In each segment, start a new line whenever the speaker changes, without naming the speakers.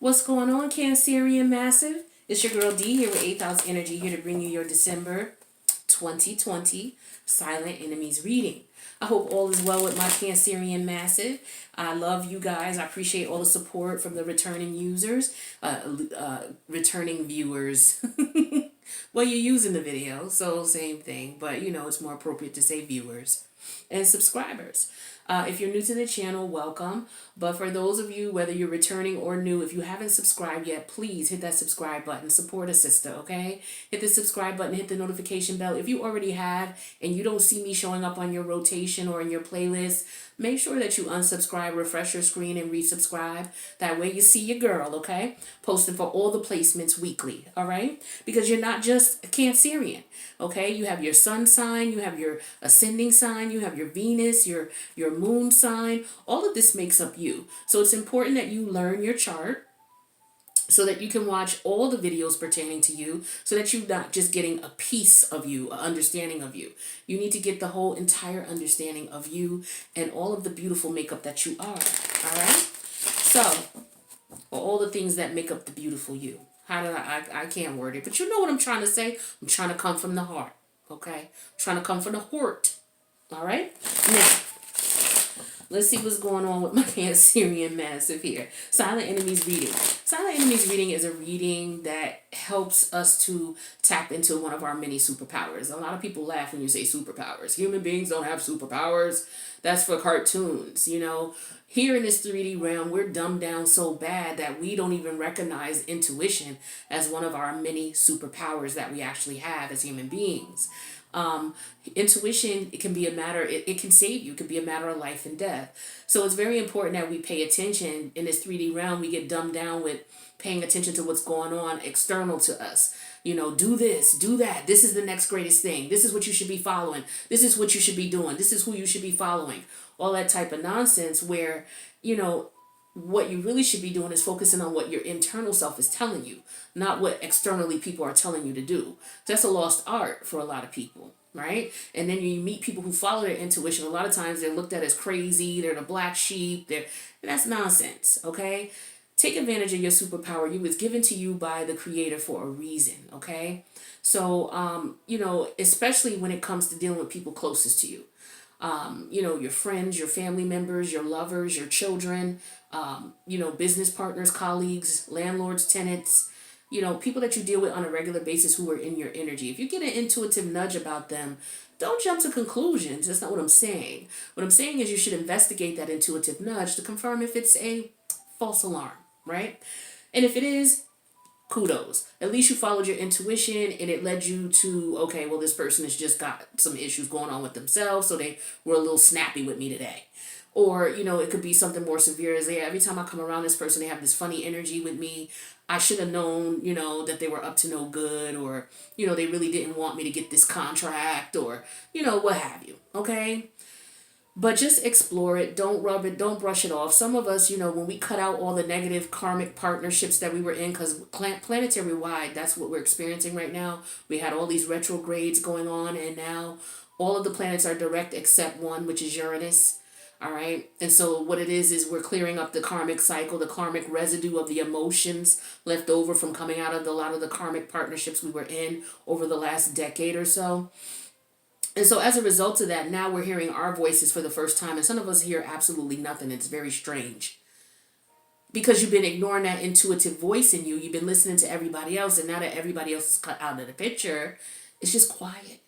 What's going on, Cancerian Massive? It's your girl D here with 8th House Energy, here to bring you your December 2020 Silent Enemies reading. I hope all is well with my Cancerian Massive. I love you guys. I appreciate all the support from the returning users, returning viewers. Well, you're using the video, so same thing, but you know it's more appropriate to say viewers and subscribers. If you're new to the channel, welcome. But for those of you, whether you're returning or new, if you haven't subscribed yet, please hit that subscribe button. Support a sister, okay? Hit the subscribe button, hit the notification bell. If you already have and you don't see me showing up on your rotation or in your playlist, make sure that you unsubscribe, refresh your screen, and resubscribe. That way you see your girl, okay? Posting for all the placements weekly, all right? Because you're not just a Cancerian, okay? You have your sun sign, you have your ascending sign, you have your Venus, your moon sign. All of this makes up you. So it's important that you learn your chart so that you can watch all the videos pertaining to you, so that you're not just getting a piece of you, an understanding of you. You need to get the whole entire understanding of you and all of the beautiful makeup that you are. All right? So, all the things that make up the beautiful you. How did I can't word it, but you know what I'm trying to say? I'm trying to come from the heart, okay? I'm trying to come from the heart. All right? Now, let's see what's going on with my Cancerian Massive here. Silent Enemies reading. Silent Enemies reading is a reading that helps us to tap into one of our many superpowers. A lot of people laugh when you say superpowers. Human beings don't have superpowers. That's for cartoons, you know. Here in this 3D realm, we're dumbed down so bad that we don't even recognize intuition as one of our many superpowers that we actually have as human beings. Intuition, it can be a matter, it can save you. It can be a matter of life and death. So it's very important that we pay attention. In this 3D realm, we get dumbed down with paying attention to what's going on external to us. You know, do this, do that. This is the next greatest thing. This is what you should be following. This is what you should be doing. This is who you should be following. All that type of nonsense where, you know, what you really should be doing is focusing on what your internal self is telling you, not what externally people are telling you to do. That's a lost art for a lot of people, right? And then you meet people who follow their intuition. A lot of times they're looked at as crazy. They're the black sheep. That's nonsense, okay? Take advantage of your superpower. You was given to you by the creator for a reason, okay? So, you know, especially when it comes to dealing with people closest to you. You know, your friends, your family members, your lovers, your children, you know, business partners, colleagues, landlords, tenants, you know, people that you deal with on a regular basis who are in your energy. If you get an intuitive nudge about them, don't jump to conclusions. That's not what I'm saying. What I'm saying is you should investigate that intuitive nudge to confirm if it's a false alarm, right? And if it is, kudos. At least you followed your intuition and it led you to, okay, well, this person has just got some issues going on with themselves, so they were a little snappy with me today. Or, you know, it could be something more severe as every time I come around this person, they have this funny energy with me. I should have known, you know, that they were up to no good, or, you know, they really didn't want me to get this contract, or, you know, what have you, okay? But just explore it. Don't rub it. Don't brush it off. Some of us, you know, when we cut out all the negative karmic partnerships that we were in, because planetary wide, that's what we're experiencing right now. We had all these retrogrades going on, and now all of the planets are direct except one, which is Uranus. All right. And so what it is we're clearing up the karmic cycle, the karmic residue of the emotions left over from coming out of a lot of the karmic partnerships we were in over the last decade or so. And so as a result of that, now we're hearing our voices for the first time. And some of us hear absolutely nothing. It's very strange. Because you've been ignoring that intuitive voice in you. You've been listening to everybody else. And now that everybody else is cut out of the picture, it's just quiet.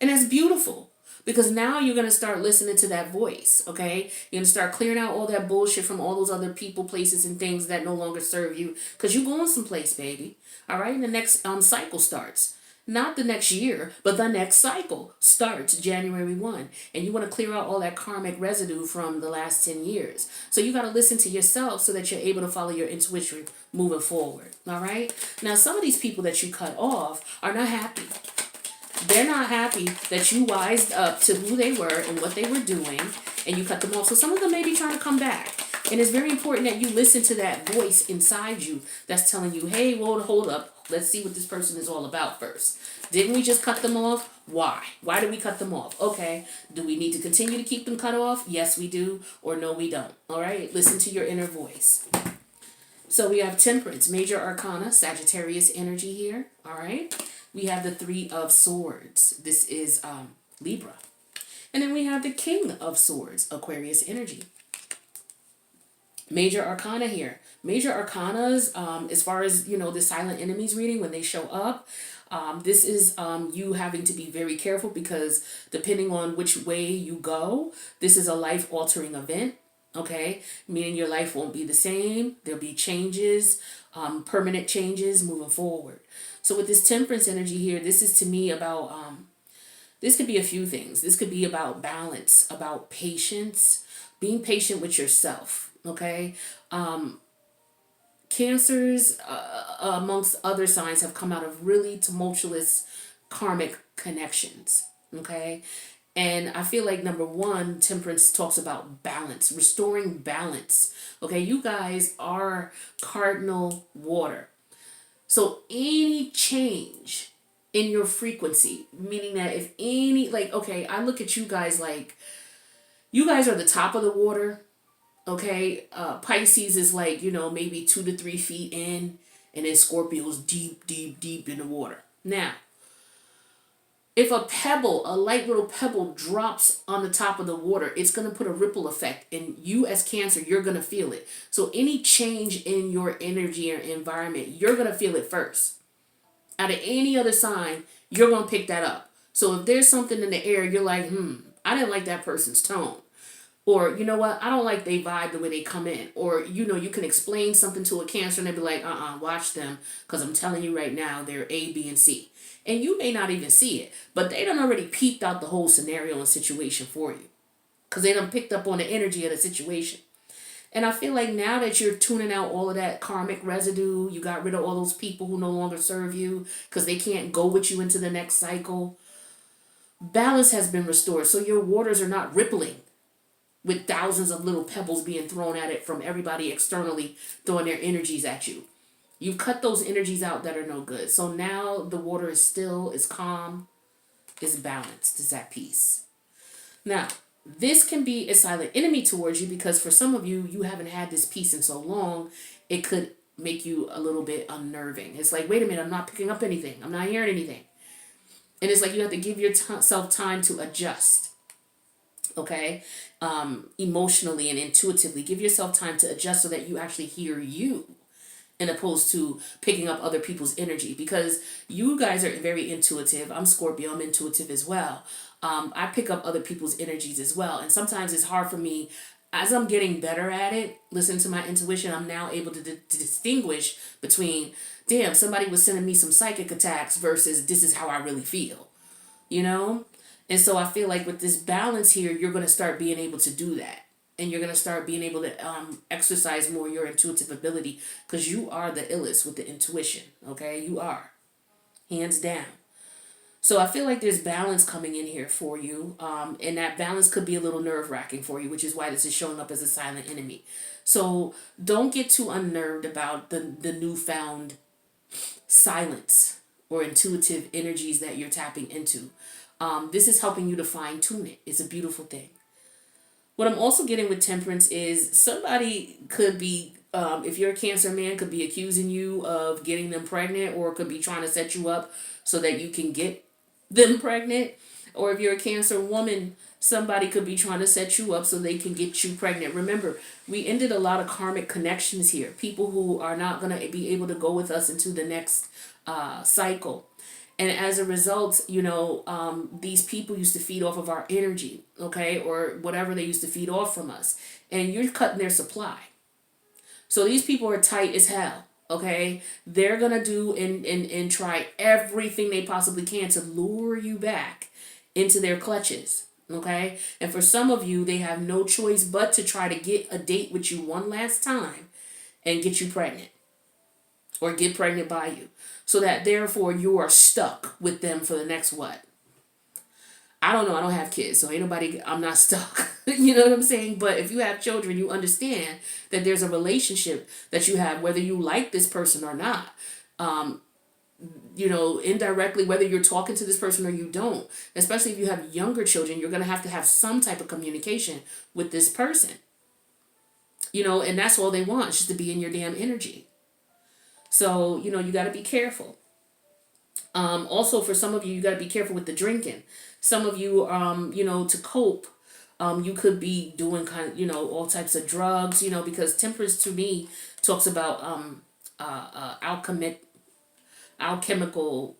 And that's beautiful. Because now you're going to start listening to that voice, okay? You're going to start clearing out all that bullshit from all those other people, places, and things that no longer serve you. Because you're going someplace, baby. All right? And the next cycle starts. Not the next year, but the next cycle starts January 1. And you want to clear out all that karmic residue from the last 10 years. So you got to listen to yourself so that you're able to follow your intuition moving forward. All right? Now, some of these people that you cut off are not happy. They're not happy that you wised up to who they were and what they were doing, and you cut them off. So some of them may be trying to come back. And it's very important that you listen to that voice inside you that's telling you, hey, well, hold up. Let's see what this person is all about first. Didn't we just cut them off? Why? Why did we cut them off? Okay. Do we need to continue to keep them cut off? Yes, we do. Or no, we don't. All right. Listen to your inner voice. So we have Temperance, major arcana, Sagittarius energy here. All right. We have the Three of Swords. This is Libra. And then we have the King of Swords, Aquarius energy. Major arcana here. Major arcanas, as far as, you know, the silent enemies reading, when they show up, this is you having to be very careful, because depending on which way you go, this is a life-altering event. Okay, meaning your life won't be the same. There'll be changes, permanent changes moving forward. So with this Temperance energy here, this is to me about, this could be a few things. This could be about balance, about patience, being patient with yourself. Okay, Cancers, amongst other signs, have come out of really tumultuous karmic connections. Okay, and I feel like number one, Temperance talks about balance, restoring balance. Okay, you guys are cardinal water. So any change in your frequency, meaning that if any, like, okay, I look at you guys like, you guys are the top of the water. Okay, Pisces is like, you know, maybe 2 to 3 feet in, and then Scorpio's deep, deep, deep in the water. Now, if a pebble, a light little pebble drops on the top of the water, it's going to put a ripple effect, and you as Cancer, you're going to feel it. So any change in your energy or environment, you're going to feel it first. Out of any other sign, you're going to pick that up. So if there's something in the air, you're like, I didn't like that person's tone. Or, you know what, I don't like they vibe the way they come in. Or, you know, you can explain something to a Cancer and they'll be like, watch them, because I'm telling you right now, they're A, B, and C. And you may not even see it, but they done already peeped out the whole scenario and situation for you, because they done picked up on the energy of the situation. And I feel like now that you're tuning out all of that karmic residue, you got rid of all those people who no longer serve you because they can't go with you into the next cycle, balance has been restored. So your waters are not rippling with thousands of little pebbles being thrown at it from everybody externally throwing their energies at you. You've cut those energies out that are no good. So now the water is still, is calm, is balanced, is at peace. Now, this can be a silent enemy towards you, because for some of you, you haven't had this peace in so long, it could make you a little bit unnerving. It's like, wait a minute, I'm not picking up anything. I'm not hearing anything. And it's like you have to give yourself time to adjust. Okay? Emotionally and intuitively. Give yourself time to adjust so that you actually hear you, and opposed to picking up other people's energy, because you guys are very intuitive. I'm Scorpio, I'm intuitive as well. I pick up other people's energies as well, and sometimes it's hard for me. As I'm getting better at it, listen to my intuition, I'm now able to distinguish between, damn, somebody was sending me some psychic attacks versus this is how I really feel, you know? And so I feel like with this balance here, you're going to start being able to do that. And you're going to start being able to exercise more your intuitive ability, because you are the illest with the intuition, okay? You are. Hands down. So I feel like there's balance coming in here for you, and that balance could be a little nerve-wracking for you, which is why this is showing up as a silent enemy. So don't get too unnerved about the newfound silence or intuitive energies that you're tapping into. This is helping you to fine-tune it. It's a beautiful thing. What I'm also getting with Temperance is somebody could be, if you're a Cancer man, could be accusing you of getting them pregnant, or could be trying to set you up so that you can get them pregnant. Or if you're a Cancer woman, somebody could be trying to set you up so they can get you pregnant. Remember, we ended a lot of karmic connections here. People who are not going to be able to go with us into the next cycle. And as a result, you know, these people used to feed off of our energy, okay, or whatever they used to feed off from us. And you're cutting their supply. So these people are tight as hell, okay? They're going to do and try everything they possibly can to lure you back into their clutches, okay? And for some of you, they have no choice but to try to get a date with you one last time and get you pregnant, or get pregnant by you. So that therefore you are stuck with them for the next what? I don't know. I don't have kids, so ain't nobody, I'm not stuck. You know what I'm saying? But if you have children, you understand that there's a relationship that you have, whether you like this person or not. You know, indirectly, whether you're talking to this person or you don't. Especially if you have younger children, you're going to have some type of communication with this person. and that's all they want, just to be in your damn energy. So, you got to be careful. Also, for some of you, you got to be careful with the drinking. Some of you, to cope, you could be doing all types of drugs, because temperance to me talks about alchemical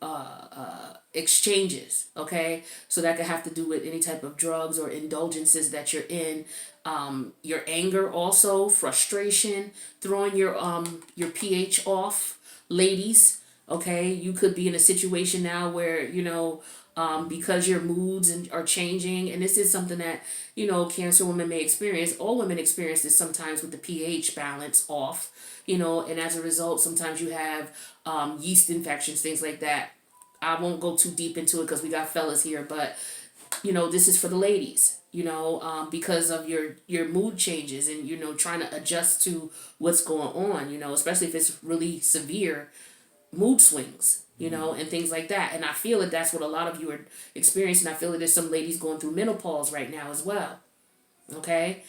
exchanges. Okay, so that could have to do with any type of drugs or indulgences that you're in. Your anger, also frustration, throwing your pH off, ladies. Okay, you could be in a situation now where because your moods are changing, and this is something that Cancer women may experience. All women experience this sometimes with the pH balance off. And as a result, sometimes you have yeast infections, things like that. I won't go too deep into it because we got fellas here, but this is for the ladies. Because of your mood changes and trying to adjust to what's going on. Especially if it's really severe mood swings, and things like that. And I feel that that's what a lot of you are experiencing. I feel that there's some ladies going through menopause right now as well. Okay.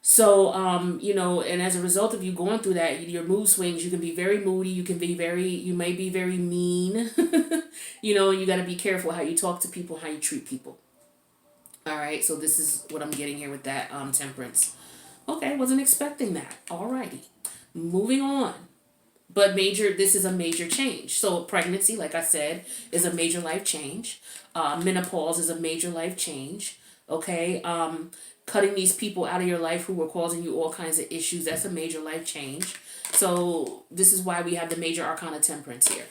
So, and as a result of you going through that, your mood swings, you can be very moody. You may be very mean, and you got to be careful how you talk to people, how you treat people. All right. So this is what I'm getting here with that, temperance. Okay. Wasn't expecting that. Alrighty. Moving on. But this is a major change. So pregnancy, like I said, is a major life change. Menopause is a major life change. Okay. Cutting these people out of your life who were causing you all kinds of issues, that's a major life change. So this is why we have the major arcana temperance here.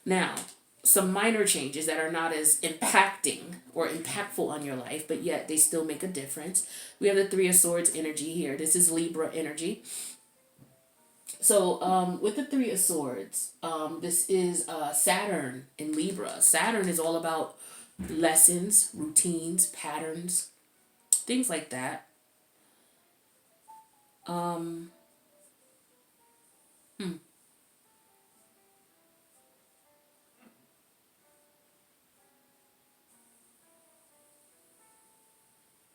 Now, some minor changes that are not as impacting or impactful on your life, but yet they still make a difference. We have the Three of Swords energy here. This is Libra energy. So with the Three of Swords, this is Saturn in Libra. Saturn is all about lessons, routines, patterns, things like that.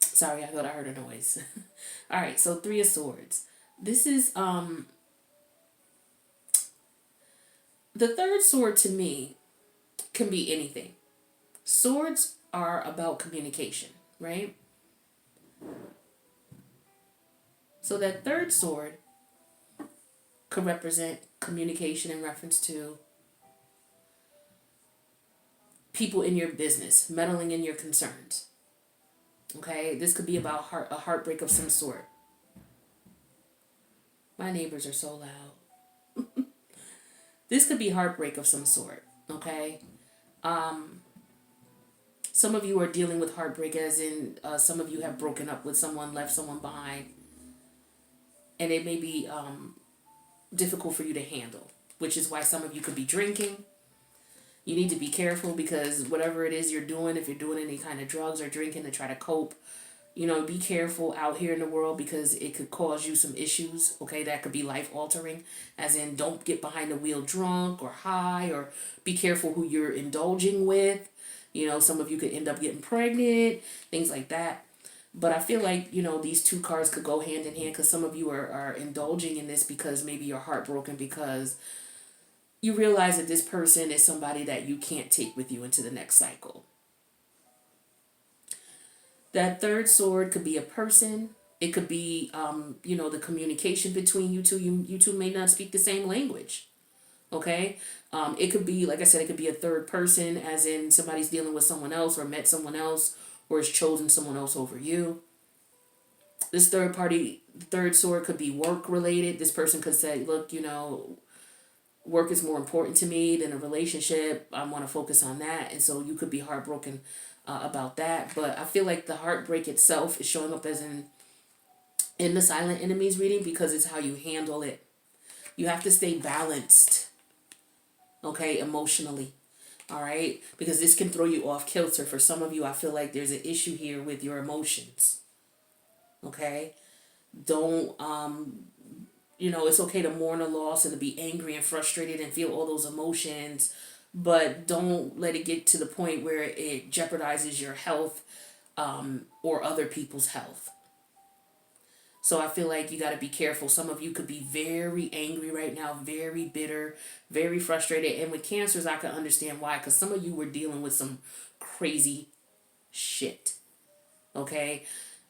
Sorry, I thought I heard a noise. All right, so Three of Swords. This is the third sword to me can be anything. Swords are about communication, right? So that third sword could represent communication in reference to people in your business, meddling in your concerns. Okay, this could be about a heartbreak of some sort. My neighbors are so loud. This could be heartbreak of some sort. Okay. Some of you are dealing with heartbreak, as in some of you have broken up with someone, left someone behind, and it may be difficult for you to handle, which is why some of you could be drinking. You need to be careful because whatever it is you're doing, if you're doing any kind of drugs or drinking to try to cope, be careful out here in the world because it could cause you some issues, okay? That could be life-altering, as in don't get behind the wheel drunk or high, or be careful who you're indulging with. Some of you could end up getting pregnant, things like that. But I feel like, these two cards could go hand in hand because some of you are indulging in this because maybe you're heartbroken because you realize that this person is somebody that you can't take with you into the next cycle. That third sword could be a person. It could be, the communication between you two. You two may not speak the same language. Okay? It could be, like I said, it could be a third person, as in somebody's dealing with someone else or met someone else or has chosen someone else over you. This third sword could be work related. This person could say, look, work is more important to me than a relationship. I want to focus on that. And so you could be heartbroken about that. But I feel like the heartbreak itself is showing up as in the silent enemies reading because it's how you handle it. You have to stay balanced, okay, emotionally. All right? Because this can throw you off kilter. For some of you, I feel like there's an issue here with your emotions. Okay? Don't it's okay to mourn a loss and to be angry and frustrated and feel all those emotions, but don't let it get to the point where it jeopardizes your health or other people's health. So I feel like you got to be careful. Some of you could be very angry right now, very bitter, very frustrated. And with cancers, I can understand why, because some of you were dealing with some crazy shit. Okay?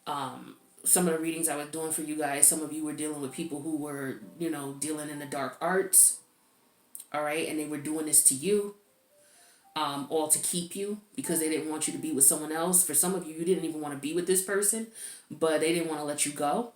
Some of the readings I was doing for you guys, some of you were dealing with people who were, dealing in the dark arts. All right? And they were doing this to you. All to keep you because they didn't want you to be with someone else. For some of you, you didn't even want to be with this person, but they didn't want to let you go.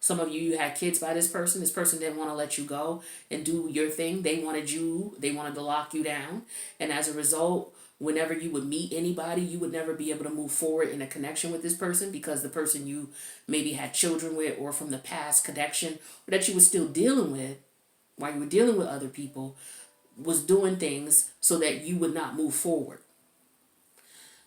Some of you had kids by this person. This person didn't want to let you go and do your thing. They wanted to lock you down. And as a result, whenever you would meet anybody, you would never be able to move forward in a connection with this person because the person you maybe had children with or from the past connection or that you were still dealing with while you were dealing with other people was doing things so that you would not move forward.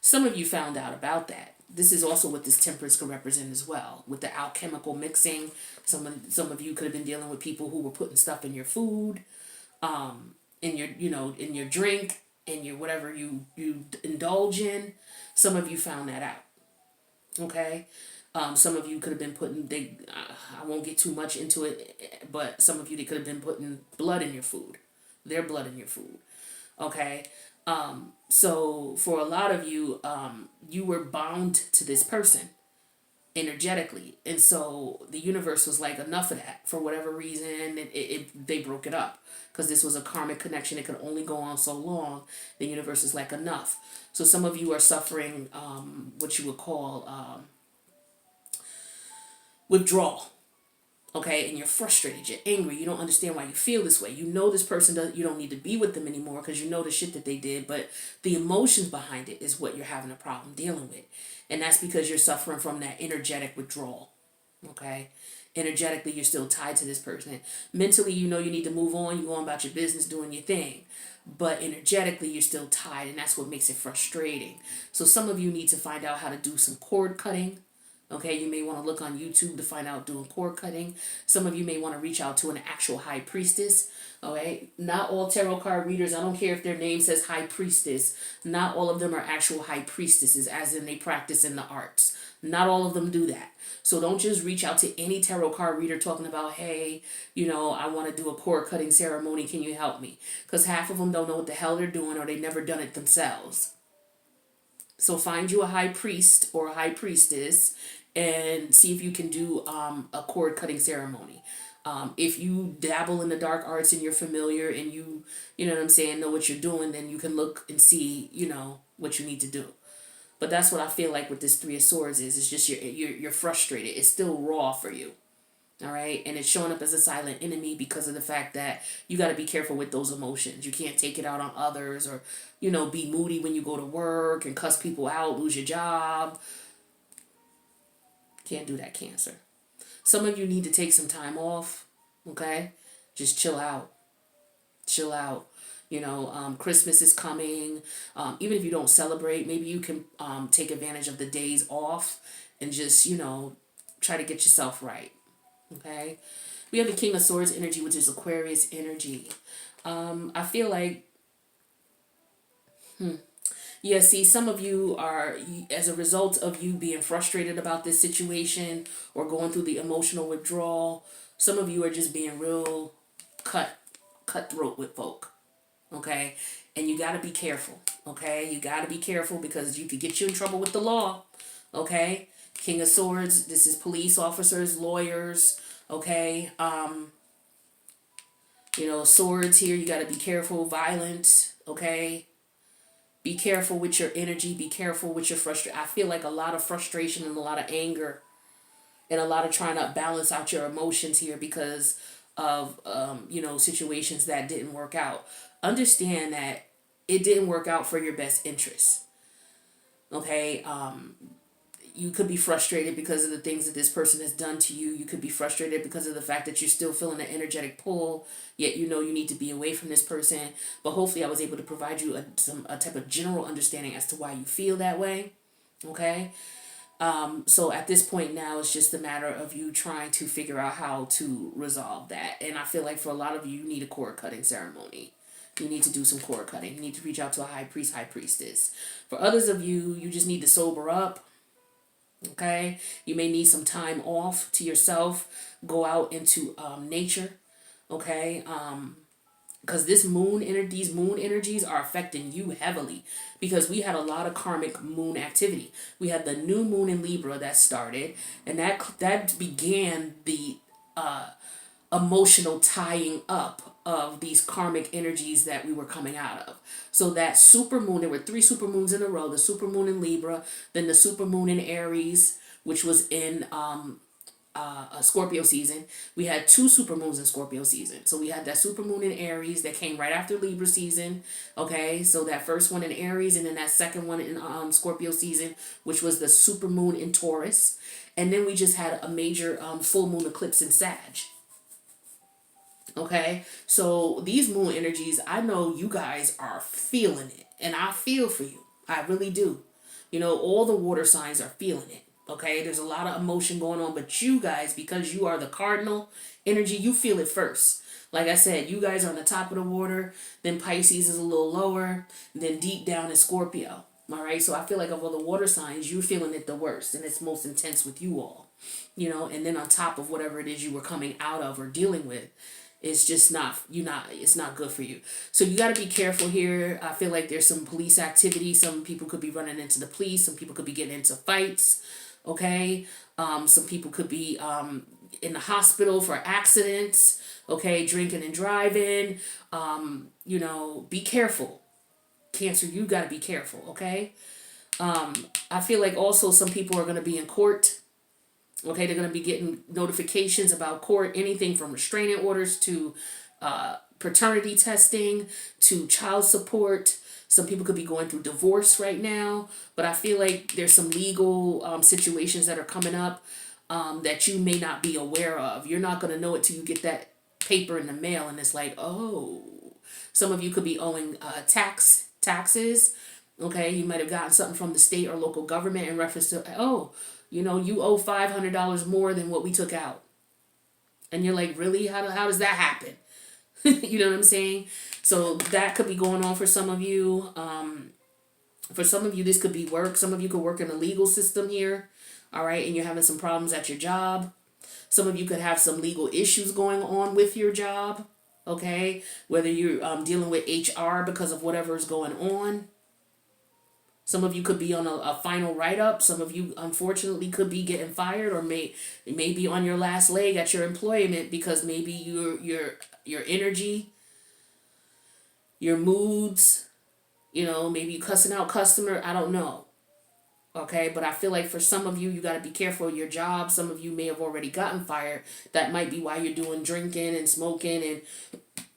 Some of you found out about that. This is also what this temperance can represent as well. With the alchemical mixing, some of you could have been dealing with people who were putting stuff in your food, in your drink, in your whatever you indulge in. Some of you found that out. Okay? Some of you could have been putting, I won't get too much into it, but some of you, they could have been putting blood in your food. Their blood in your food. Okay? So for a lot of you, you were bound to this person energetically. And so the universe was like, enough of that. For whatever reason, they broke it up. Because this was a karmic connection. It could only go on so long. The universe is like, enough. So some of you are suffering what you would call withdrawal. Okay, and you're frustrated, you're angry, you don't understand why you feel this way. You know this person you don't need to be with them anymore because you know the shit that they did, but the emotions behind it is what you're having a problem dealing with. And that's because you're suffering from that energetic withdrawal. Okay? Energetically, you're still tied to this person. Mentally, you know you need to move on, you're going about your business, doing your thing. But energetically, you're still tied, and that's what makes it frustrating. So some of you need to find out how to do some cord cutting. Okay, you may want to look on YouTube to find out doing cord cutting. Some of you may want to reach out to an actual high priestess. Okay, not all tarot card readers, I don't care if their name says high priestess, not all of them are actual high priestesses, as in they practice in the arts. Not all of them do that. So don't just reach out to any tarot card reader talking about, hey, I want to do a cord cutting ceremony. Can you help me? Because half of them don't know what the hell they're doing or they've never done it themselves. So find you a high priest or a high priestess and see if you can do a cord cutting ceremony. If you dabble in the dark arts and you're familiar and you know what I'm saying, know what you're doing, then you can look and see, what you need to do. But that's what I feel like with this Three of Swords is. It's just you're frustrated. It's still raw for you. All right. And it's showing up as a silent enemy because of the fact that you got to be careful with those emotions. You can't take it out on others or, be moody when you go to work and cuss people out, lose your job. Can't do that, Cancer. Some of you need to take some time off. Okay. Just chill out. Chill out. Christmas is coming. Even if you don't celebrate, maybe you can take advantage of the days off and just, try to get yourself right. Okay, we have the King of Swords energy, which is Aquarius energy. I feel like, yeah, see, some of you are, as a result of you being frustrated about this situation or going through the emotional withdrawal, some of you are just being real cutthroat with folk. Okay, and you got to be careful. Okay, you got to be careful because you could get you in trouble with the law. Okay, King of Swords, this is police officers, lawyers, okay? Swords here, you got to be careful, violent, okay? Be careful with your energy, be careful with your frustration. I feel like a lot of frustration and a lot of anger and a lot of trying to balance out your emotions here because of, situations that didn't work out. Understand that it didn't work out for your best interest, okay? You could be frustrated because of the things that this person has done to you. You could be frustrated because of the fact that you're still feeling an energetic pull, yet you need to be away from this person. But hopefully I was able to provide you a type of general understanding as to why you feel that way. Okay? So at this point now, it's just a matter of you trying to figure out how to resolve that. And I feel like for a lot of you, you need a cord cutting ceremony. You need to do some cord cutting. You need to reach out to a high priest, high priestess. For others of you, you just need to sober up. Okay, you may need some time off to yourself. Go out into nature. Okay, because these moon energies are affecting you heavily, because we had a lot of karmic moon activity. We had the new moon in Libra that started, and that began the emotional tying up of these karmic energies that we were coming out of. So that super moon, there were 3 super moons in a row: the super moon in Libra, then the super moon in Aries, which was in Scorpio season. We had 2 super moons in Scorpio season. So we had that super moon in Aries that came right after Libra season. Okay, so that first one in Aries, and then that second one in Scorpio season, which was the super moon in Taurus. And then we just had a major full moon eclipse in Sag. Okay, so these moon energies, I know you guys are feeling it, and I feel for you. I really do. You know, all the water signs are feeling it. Okay, there's a lot of emotion going on, but you guys, because you are the cardinal energy, you feel it first. Like I said, you guys are on the top of the water, then Pisces is a little lower, then deep down is Scorpio. All right, so I feel like of all the water signs, you're feeling it the worst, and it's most intense with you all. You know, and then on top of whatever it is you were coming out of or dealing with, it's just it's not good for you. So you got to be careful here. I feel like there's some police activity. Some people could be running into the police. Some people could be getting into fights. Okay. Some people could be in the hospital for accidents. Okay. Drinking and driving. You know, be careful. Cancer, you got to be careful. Okay. I feel like also some people are going to be in court. Okay, they're going to be getting notifications about court, anything from restraining orders to paternity testing to child support. Some people could be going through divorce right now, but I feel like there's some legal situations that are coming up that you may not be aware of. You're not going to know it till you get that paper in the mail, and it's like, oh, some of you could be owing taxes. Okay, you might have gotten something from the state or local government in reference to, oh, you know, you owe $500 more than what we took out. And you're like, really? How does that happen? You know what I'm saying? So that could be going on for some of you. For some of you, this could be work. Some of you could work in the legal system here. All right. And you're having some problems at your job. Some of you could have some legal issues going on with your job. Okay. Whether you're dealing with HR because of whatever is going on. Some of you could be on a final write-up. Some of you, unfortunately, could be getting fired or may be on your last leg at your employment because maybe your energy, your moods, you know, maybe you cussing out customer. I don't know. Okay, but I feel like for some of you, you got to be careful of your job. Some of you may have already gotten fired. That might be why you're doing drinking and smoking and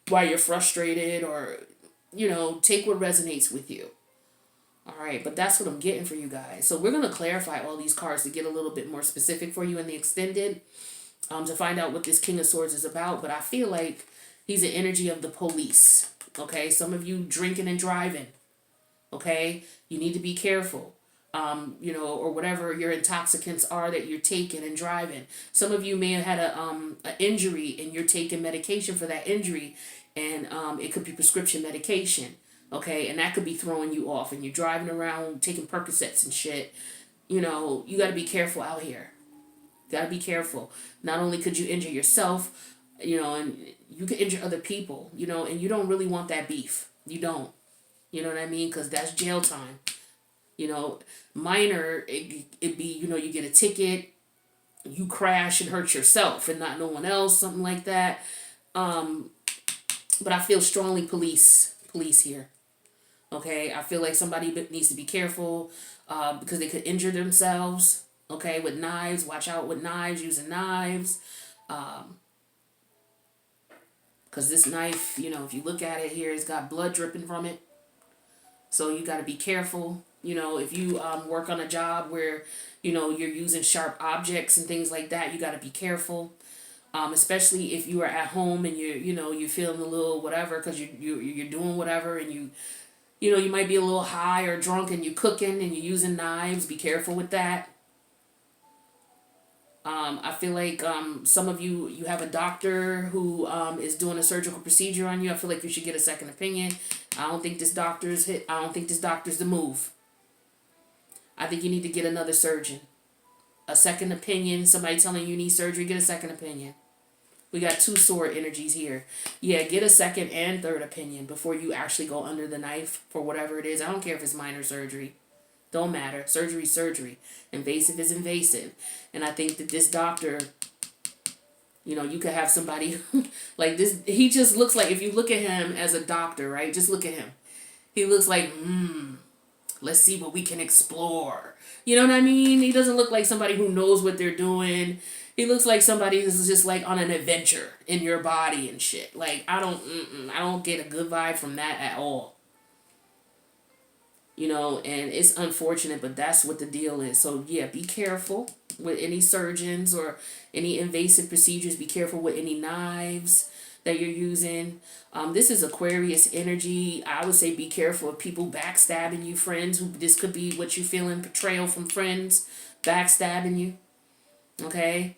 why you're frustrated, or, you know, take what resonates with you. All right, but that's what I'm getting for you guys. So we're going to clarify all these cards to get a little bit more specific for you in the extended, to find out what this King of Swords is about. But I feel like he's an energy of the police. Okay, some of you drinking and driving. Okay, you need to be careful. You know, or whatever your intoxicants are that you're taking and driving. Some of you may have had a injury and you're taking medication for that injury, and it could be prescription medication. Okay, and that could be throwing you off, and you're driving around taking Percocets and shit. You know, you got to be careful out here. Got to be careful. Not only could you injure yourself, you know, and you could injure other people, you know, and you don't really want that beef. You don't. You know what I mean? Because that's jail time. You know, minor, it'd be, you know, you get a ticket, you crash and hurt yourself and not no one else, something like that. But I feel strongly police here. Okay, I feel like somebody needs to be careful because they could injure themselves. Okay, with knives. Watch out with knives, using knives. Because this knife, you know, if you look at it here, it's got blood dripping from it. So you got to be careful. You know, if you work on a job where, you know, you're using sharp objects and things like that, you got to be careful. Especially if you are at home and you're feeling a little whatever because you're doing whatever, and you know, you might be a little high or drunk and you're cooking and you're using knives. Be careful with that. I feel like some of you have a doctor who is doing a surgical procedure on you. I feel like you should get a second opinion. I don't think this doctor's the move. I think you need to get another surgeon. a second opinion, somebody telling you need surgery, get a second opinion. We got 2 sword energies here. Yeah, get a second and third opinion before you actually go under the knife for whatever it is. I don't care if it's minor surgery. Don't matter. Surgery is surgery. Invasive is invasive. And I think that this doctor, you could have somebody like this. He just looks like, if you look at him as a doctor, right? Just look at him. He looks like, let's see what we can explore. You know what I mean? He doesn't look like somebody who knows what they're doing. He looks like somebody who's just like on an adventure in your body and shit. Like, I don't get a good vibe from that at all. And it's unfortunate, but that's what the deal is. So yeah, be careful with any surgeons or any invasive procedures. Be careful with any knives that you're using. This is Aquarius energy. I would say be careful of people backstabbing you, friends. This could be what you feeling, betrayal from friends, backstabbing you. Okay?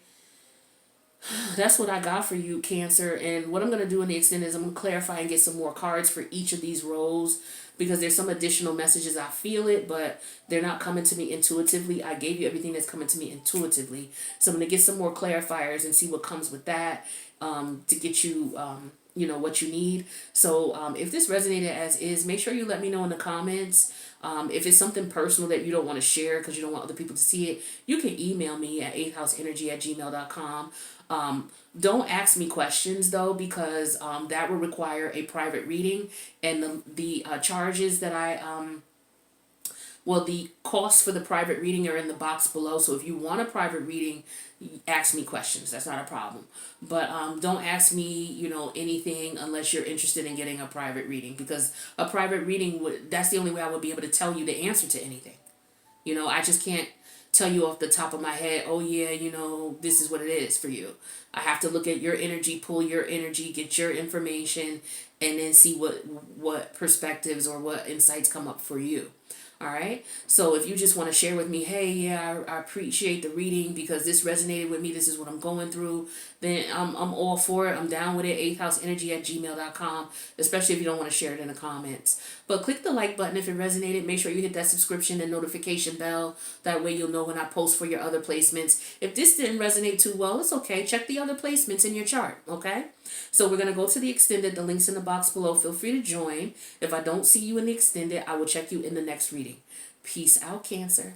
That's what I got for you, Cancer. And what I'm going to do in the extended is I'm going to clarify and get some more cards for each of these roles, because there's some additional messages. I feel it, but they're not coming to me intuitively. I gave you everything that's coming to me intuitively. So I'm going to get some more clarifiers and see what comes with that, to get you, what you need. So if this resonated as is, make sure you let me know in the comments. If it's something personal that you don't want to share because you don't want other people to see it, you can email me at 8thhouseenergy@gmail.com. Don't ask me questions though, because that will require a private reading, and the charges that the costs for the private reading are in the box below. So if you want a private reading, ask me questions. That's not a problem. But don't ask me, anything unless you're interested in getting a private reading, because a private reading that's the only way I would be able to tell you the answer to anything. I just can't tell you off the top of my head, oh yeah, this is what it is for you. I have to look at your energy, pull your energy, get your information, and then see what perspectives or what insights come up for you. All right. So if you just want to share with me, hey, yeah, I appreciate the reading because this resonated with me, this is what I'm going through, then I'm all for it. I'm down with it. 8thhouseenergy@gmail.com, especially if you don't want to share it in the comments. But click the like button if it resonated. Make sure you hit that subscription and notification bell. That way you'll know when I post for your other placements. If this didn't resonate too well, it's okay. Check the other placements in your chart, okay? So we're going to go to the extended. The link's in the box below. Feel free to join. If I don't see you in the extended, I will check you in the next reading. Peace out, Cancer.